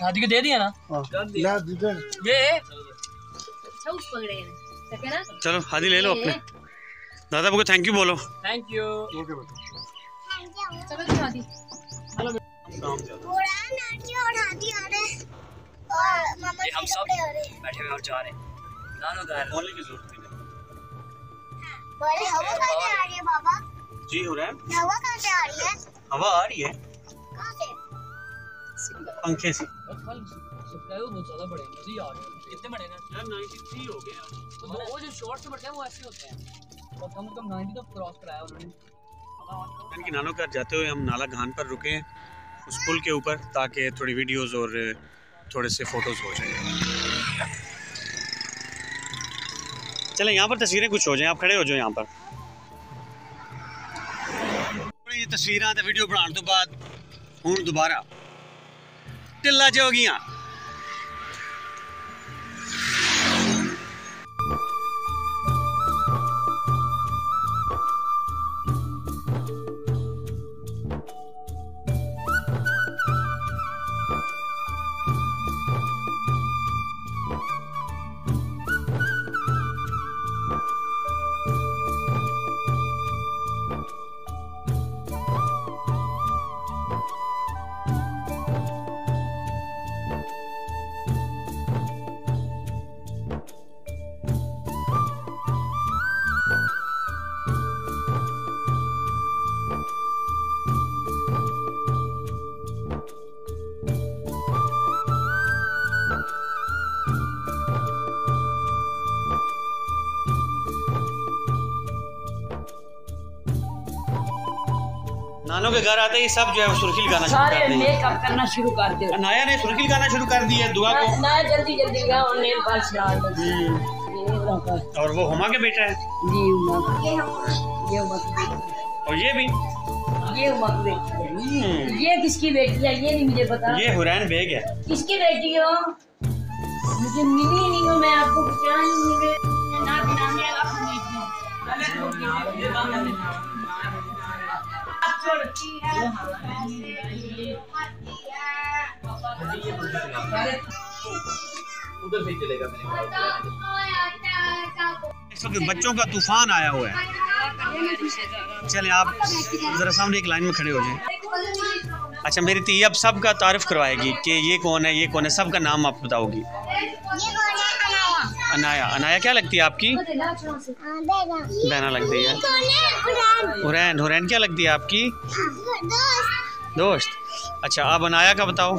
हादी को दे दिया ना। ये चलो हादी ले लो अपने। दादा को थैंक यू बोलो। Thank you. हम सब बैठे हुए और जा रहे हैं नानो घर। बोलने की जरूरत नहीं हवा कहाँ से आ रही है बाबा? जी हो रहा है। हवा कहाँ से आ रही है? हवा आ रही है कहाँ से? पंखे से। बहुत ज्यादा बड़े हैं। कितने बड़े हैं यार? 93 हो गए। वो जो शॉर्ट्स बढ़ते हैं वो ऐसे होते हैं और कम से कम 90 तो क्रॉस कराया उन्होंने। इनकी नानो घर जाते हुए हम नाला घान पर रुके हैं उस पुल के ऊपर, ताकि थोड़ी वीडियोस और थोड़े से फोटोज हो जाए। चलें यहाँ पर तस्वीरें कुछ हो जाएं, आप खड़े हो जाओ यहाँ पर। ये तस्वीरें तो वीडियो बनाने तो बाद हूँ दोबारा टिल्ला जो गया। नानो के घर आते ही सब जो है सुर्खिल गाना सारे मेकअप करना शुरू कर दे। नाया ने सुर्खिल गाना शुरू कर दिया दुआ को। नाया जल्दी जल्दी का और नेल पॉलिश डाल दे। और वो हुमा के बेटा है जी। ये और ये भी हुमा की बेटी है। ये किसकी बेटी है ये नहीं मुझे पता। ये हुरैन बेग है। किसकी बेटी हो? मुझे मिली नहीं हो, मैं आपको पहचान नहीं मिले ना बिना मैं आपको नहीं। उधर से चलेगा इस वक्त बच्चों का तूफान आया हुआ है। चलें आप जरा सामने एक लाइन में खड़े हो जाएं। अच्छा मेरी ती अब सबका तारीफ करवाएगी कि ये कौन है, ये कौन है, सबका नाम आप बताओगी। अनाया। अनाया क्या लगती है आपकी? बहना लगती है। हुरैन। हुरैन क्या लगती है आपकी? दोस्त। अच्छा आप अनाया का बताओ।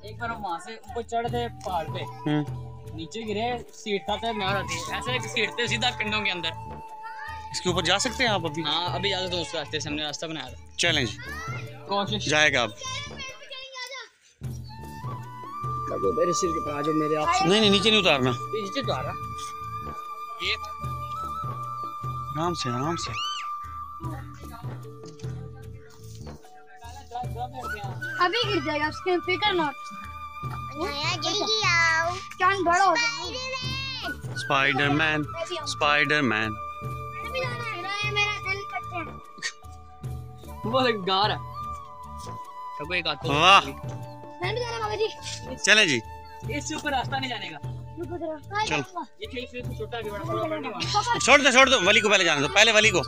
एक बार हम वहाँ से ऊपर चढ़ थे पहाड़ पे, नीचे गिरे, सीट था तो मैं ऐसे सीट थे सीधा पिंडों के अंदर। इसके ऊपर जा सकते हैं आप अभी? हाँ अभी जा सकते हैं, उस रास्ते से हमने रास्ता बनाया था। चैलेंज कोशिश जाएगा अब। मेरे सिर के पास जो मेरे आप नहीं नीचे नहीं उतारना। नीचे उतारा ये आराम से आराम से। अभी गिर जाएगा उसके फिकर नॉट। जल्दी आओ चांद बड़ा हो जाएगा। Spiderman Spiderman. मेरा दिल करते हैं। वो एक गार है कब एक आता है। वाह मैं भी जाना बाबा जी। चलें जी। इससे ऊपर रास्ता नहीं जाने का। चलो ये खेल से छोटा भी बड़ा थोड़ा पड़ने वाला। छोड़ दो वली को पहले जाने दो, पहले वली को।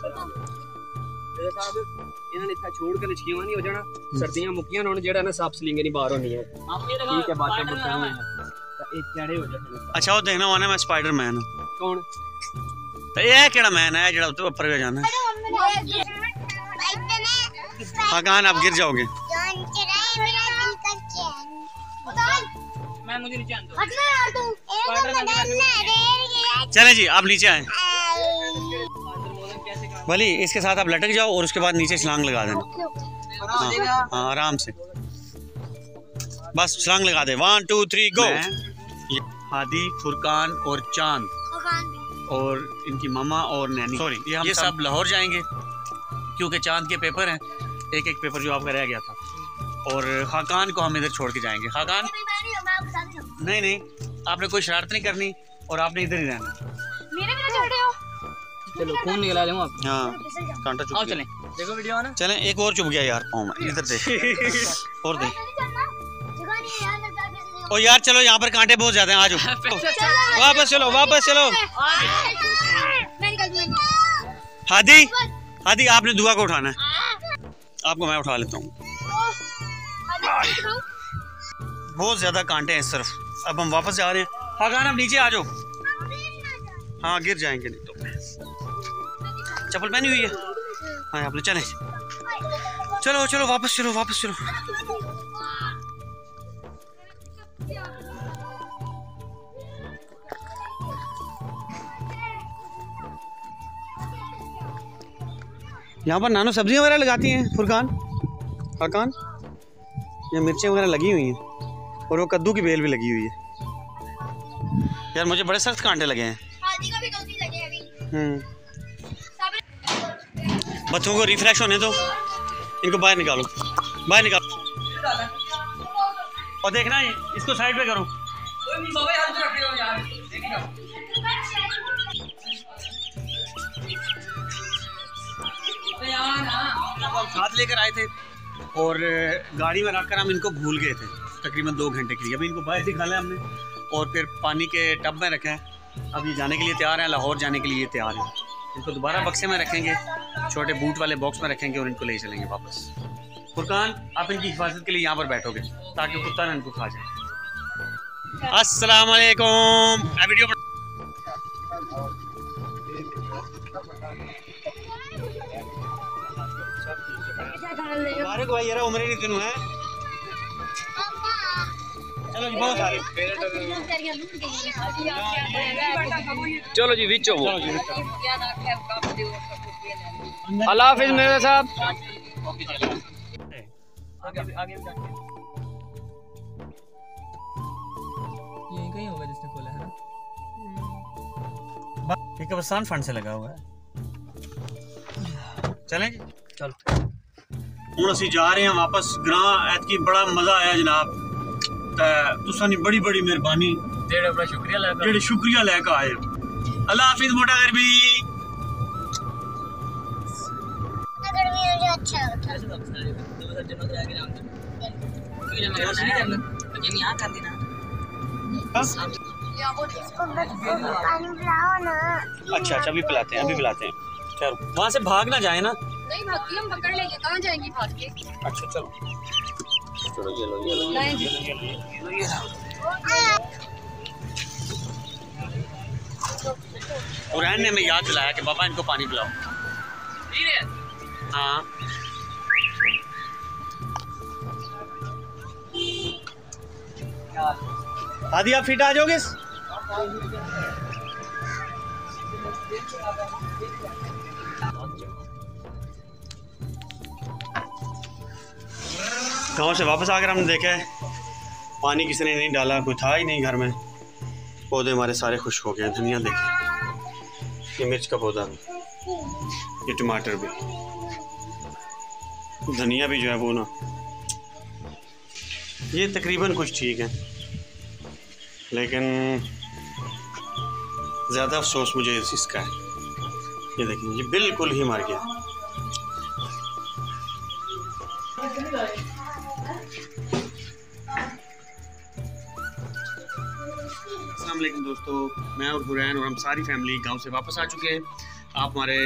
इन्होंने इतना छोड़ के लिचकियां नहीं हो जाना, सर्दियां मुक्कियां ने जेड़ा ना सांप सलिंगे नहीं बाहर होनी है। ठीक है बातें बताऊं एक टेढ़े हो जाते। अच्छा वो देखना वाला मैं स्पाइडरमैन हूं। कौन तो ये केड़ा मैन है जेड़ा ऊपर पे जाना है? हाँ कहां आप गिर जाओगे। मैं मुझे नीचे आन दो। चले जी आप नीचे आए। वली इसके साथ आप लटक जाओ और उसके बाद नीचे छलांग लगा देना। हाँ आराम से बस छलांग लगा दे। 1 2 3 गो। हादी, फुरकान और चांद और इनकी मामा और नैनी, सॉरी ये सब लाहौर जाएंगे क्योंकि चांद के पेपर हैं, एक एक पेपर जो आपका रह गया था। और खाकान को हम इधर छोड़ के जाएंगे। खाकान नहीं नहीं, आपने कोई शरारत नहीं करनी और आपने इधर ही रहना। मेरे भी चढ़ रहे हो। चलो खून निकला लेंगे आप। हाँ कांटा चुप गया। चलें, देखो वीडियो ना। चलें, एक और चुप गया यार पाँव में, इधर देख और देख। ओ यार चलो, यहाँ पर कांटे बहुत ज्यादा हैं, आ जाओ वापस चलो, वापस चलो। हादी हादी आपने दुआ को उठाना है, आपको मैं उठा लेता हूँ। बहुत ज्यादा कांटे हैं इस तरफ। अब हम वापस जा रहे हैं। खाकान आप नीचे आ जाओ। हाँ गिर जाएंगे नहीं तो। चप्पल पहनी हुई है? हाँ आपने, चले चलो चलो वापस चलो, वापस चलो। यहाँ पर नानो सब्जियाँ वगैरह लगाती हैं फुरकान, खाकान। ये मिर्चें वगैरह लगी हुई हैं और वो कद्दू की बेल भी लगी हुई है। यार मुझे बड़े सख्त कांटे लगे हैं। बच्चों को रिफ्रेश होने दो, इनको बाहर निकालो, बाहर निकालो। और देखना है इसको साइड पे करो। साथ लेकर आए थे और गाड़ी में रखकर हम इनको भूल गए थे तकरीबन 2 घंटे के लिए। अभी इनको बाहर निकाला हमने और फिर पानी के टब में रखा है। अब ये जाने के लिए तैयार हैं, लाहौर जाने के लिए तैयार हैं। इनको दोबारा बक्से में रखेंगे, छोटे बूट वाले बॉक्स में रखेंगे और इनको ले चलेंगे वापस। फुरकान आप इनकी हिफाजत के लिए यहाँ पर बैठोगे ताकि कुत्ता ना इनको खा जाए। अस्सलाम वालेकुम। वीडियो मुबारक भाई, यार उम्र ही दिन है। चलो जी बहुत सारे। चलो जी विचो वो। अल्लाह हाफिज मेरे साहब। आगे ये कहीं होगा जिसने खोला है ना। ये कब्रिस्तान फंड से लगा हुआ है। चलें जी चलो। ਹੁਣ ਅਸੀਂ ਜਾ ਰਹੇ ਹਾਂ ਵਾਪਸ ਗ੍ਰਾਂ। ਐਤਕੀ ਬੜਾ ਮਜ਼ਾ ਆਇਆ ਜਨਾਬ, ਤੇ ਤੁਸਾਂ ਦੀ ਬੜੀ ਬੜੀ ਮਿਹਰਬਾਨੀ, जेड़े बड़ा शुक्रिया ले ਜਿਹੜੇ ਸ਼ੁਕਰੀਆ ਲੈ ਕੇ ਆਏ। ਅੱਲਾ ਹਾਫਿਜ਼ ਮੋਟਾ ਗਰਬੀ। गर्मी मुझे अच्छा लगता है। पानी पिलाओ ना। अच्छा अच्छा अभी पिलाते हैं, अभी पिलाते हैं। चलो वहाँ से भाग ना जाए ना। नहीं भागती, हम पकड़ लेंगे। कहाँ जाएंगी भाग के? अच्छा चलो चलो ये लो। और ने हमें याद दिलाया कि बाबा इनको पानी पिलाओ। हाँ आदि आप फिट आ जाओगे? गांव से वापस आकर हमने देखा है पानी किसी ने नहीं डाला, कोई था ही नहीं घर में। पौधे हमारे सारे खुश्क हो गए। दुनिया देखे, ये मिर्च का पौधा भी, ये टमाटर भी, धनिया भी जो है वो ना, ये तकरीबन कुछ ठीक है, लेकिन ज़्यादा अफसोस मुझे इसका है। ये देखिए ये बिल्कुल ही मर गया। अस्सलाम वालेकुम दोस्तों, मैं और हुरैन और हम सारी फैमिली गांव से वापस आ चुके हैं। आप हमारे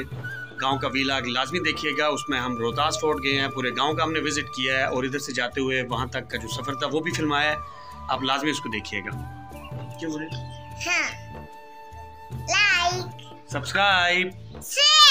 गांव का व्लॉग लाजमी देखिएगा, उसमें हम रोहतास फोर्ट गए हैं, पूरे गांव का हमने विज़िट किया है और इधर से जाते हुए वहां तक का जो सफ़र था वो भी फिल्माया है। आप लाजमी उसको देखिएगा। क्यों बोले? हाँ। Like, subscribe, share.